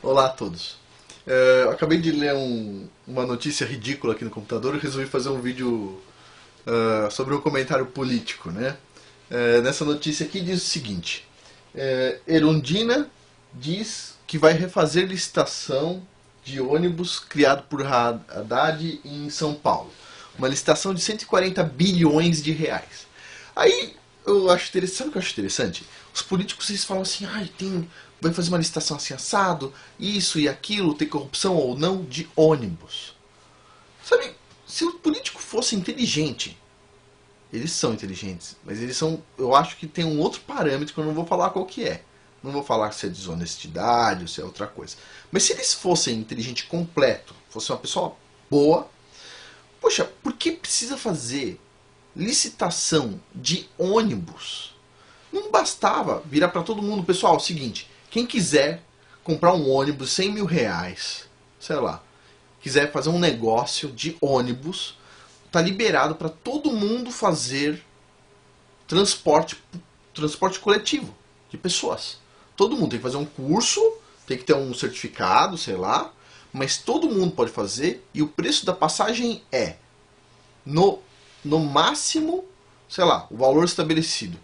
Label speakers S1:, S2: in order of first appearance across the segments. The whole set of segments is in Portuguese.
S1: Olá a todos. Eu acabei de ler uma notícia ridícula aqui no computador e resolvi fazer um vídeo sobre um comentário político, né? Nessa notícia aqui diz o seguinte: Erundina diz que vai refazer licitação de ônibus criado por Haddad em São Paulo. Uma licitação de 140 bilhões de reais. Aí eu acho interessante, sabe o que eu acho interessante? Os políticos eles falam assim, vai fazer uma licitação assim assado, isso e aquilo, tem corrupção ou não de ônibus. Sabe, se o político fosse inteligente, eles são inteligentes, mas eles são, eu acho que tem um outro parâmetro que eu não vou falar qual que é. Não vou falar se é desonestidade ou se é outra coisa. Mas se eles fossem inteligente completo, fosse uma pessoa boa, poxa, por que precisa fazer licitação de ônibus? Não bastava virar para todo mundo, pessoal, é o seguinte, quem quiser comprar um ônibus 100 mil reais, sei lá, quiser fazer um negócio de ônibus, tá liberado para todo mundo fazer transporte coletivo de pessoas. Todo mundo tem que fazer um curso, tem que ter um certificado, sei lá, mas todo mundo pode fazer e o preço da passagem é no máximo, sei lá, o valor estabelecido.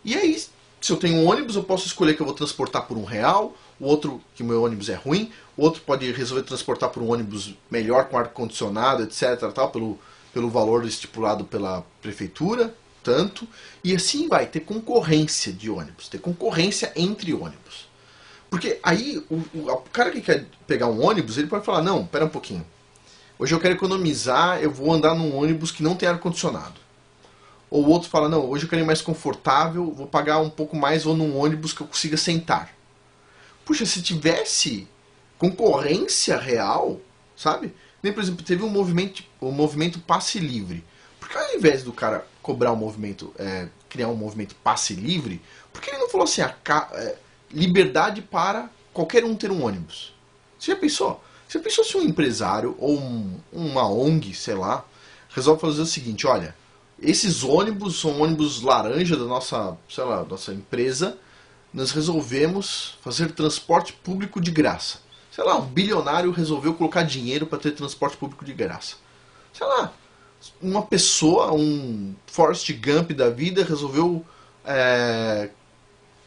S1: E aí, se eu tenho um ônibus, eu posso escolher que eu vou transportar por R$1, o outro que o meu ônibus é ruim, o outro pode resolver transportar por um ônibus melhor com ar-condicionado, etc, tal, pelo valor estipulado pela prefeitura, tanto, e assim vai ter concorrência de ônibus, ter concorrência entre ônibus. Porque aí o cara que quer pegar um ônibus, ele pode falar, não, pera um pouquinho, hoje eu quero economizar, eu vou andar num ônibus que não tem ar-condicionado. Ou o outro fala, não, hoje eu quero ir mais confortável, vou pagar um pouco mais, vou num ônibus que eu consiga sentar. Puxa, se tivesse concorrência real, sabe? Nem, por exemplo, teve um movimento passe livre. Porque ao invés do cara cobrar um movimento, criar um movimento passe livre, por que ele não falou assim, liberdade para qualquer um ter um ônibus? Você já pensou? Você pensou se um empresário ou uma ONG, sei lá, resolve fazer o seguinte, olha, esses ônibus são ônibus laranja da nossa, sei lá, nossa empresa, nós resolvemos fazer transporte público de graça. Sei lá, um bilionário resolveu colocar dinheiro para ter transporte público de graça. Sei lá, uma pessoa, um Forrest Gump da vida, resolveu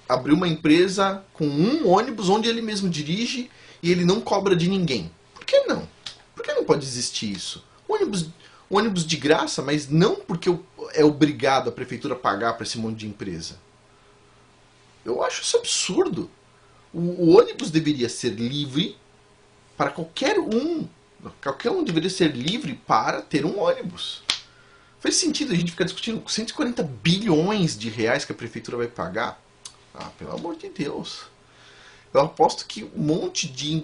S1: abrir uma empresa com um ônibus onde ele mesmo dirige e ele não cobra de ninguém. Por que não? Por que não pode existir isso? Ônibus de graça, mas não porque é obrigado a prefeitura a pagar para esse monte de empresa. Eu acho isso absurdo. O ônibus deveria ser livre para qualquer um. Qualquer um deveria ser livre para ter um ônibus. Faz sentido a gente ficar discutindo 140 bilhões de reais que a prefeitura vai pagar? Ah, pelo amor de Deus. Eu aposto que um monte de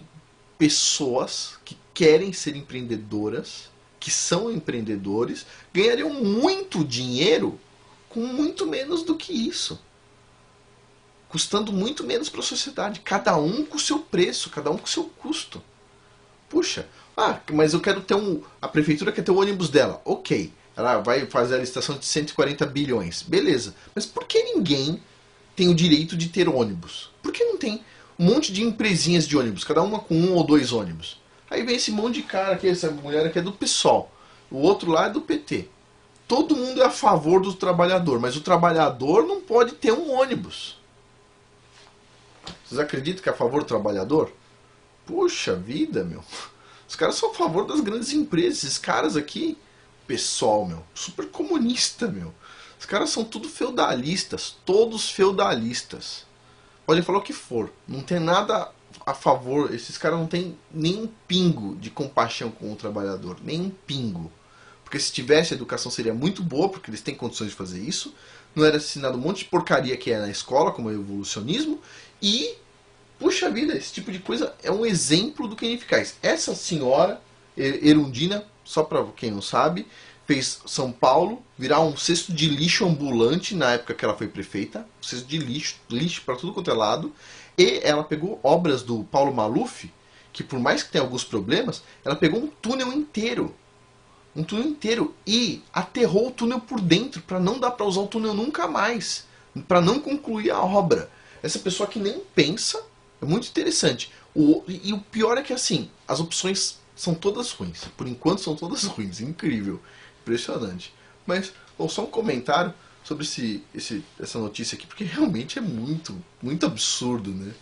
S1: pessoas que querem ser empreendedoras, que são empreendedores, ganhariam muito dinheiro com muito menos do que isso. Custando muito menos para a sociedade. Cada um com o seu preço, cada um com o seu custo. Puxa, mas eu quero ter a prefeitura quer ter o ônibus dela. Ok, ela vai fazer a licitação de 140 bilhões. Beleza, mas por que ninguém tem o direito de ter ônibus? Por que não tem um monte de empresinhas de ônibus, cada uma com 1 ou 2 ônibus? Aí vem esse monte de cara aqui, essa mulher aqui é do PSOL, o outro lá é do PT. Todo mundo é a favor do trabalhador, mas o trabalhador não pode ter um ônibus. Vocês acreditam que é a favor do trabalhador? Puxa vida, meu. Os caras são a favor das grandes empresas. Esses caras aqui, PSOL, meu, super comunista, meu. Os caras são tudo feudalistas, todos feudalistas. Podem falar o que for, não tem nada a favor, esses caras não têm nem um pingo de compaixão com o trabalhador, nem um pingo. Porque se tivesse, a educação seria muito boa, porque eles têm condições de fazer isso. Não era ensinado um monte de porcaria que é na escola, como o evolucionismo. E, puxa vida, esse tipo de coisa é um exemplo do que é ineficaz. Essa senhora, Erundina, só para quem não sabe, fez São Paulo virar um cesto de lixo ambulante na época que ela foi prefeita. Um cesto de lixo para tudo quanto é lado. E ela pegou obras do Paulo Maluf, que por mais que tenha alguns problemas, ela pegou um túnel inteiro. Um túnel inteiro. E aterrou o túnel por dentro, para não dar para usar o túnel nunca mais. Para não concluir a obra. Essa pessoa que nem pensa, É muito interessante. E o pior é que, assim, as opções são todas ruins. Por enquanto são todas ruins. Incrível. Impressionante. Mas, só um comentário sobre essa notícia aqui, porque realmente é muito, muito absurdo, né?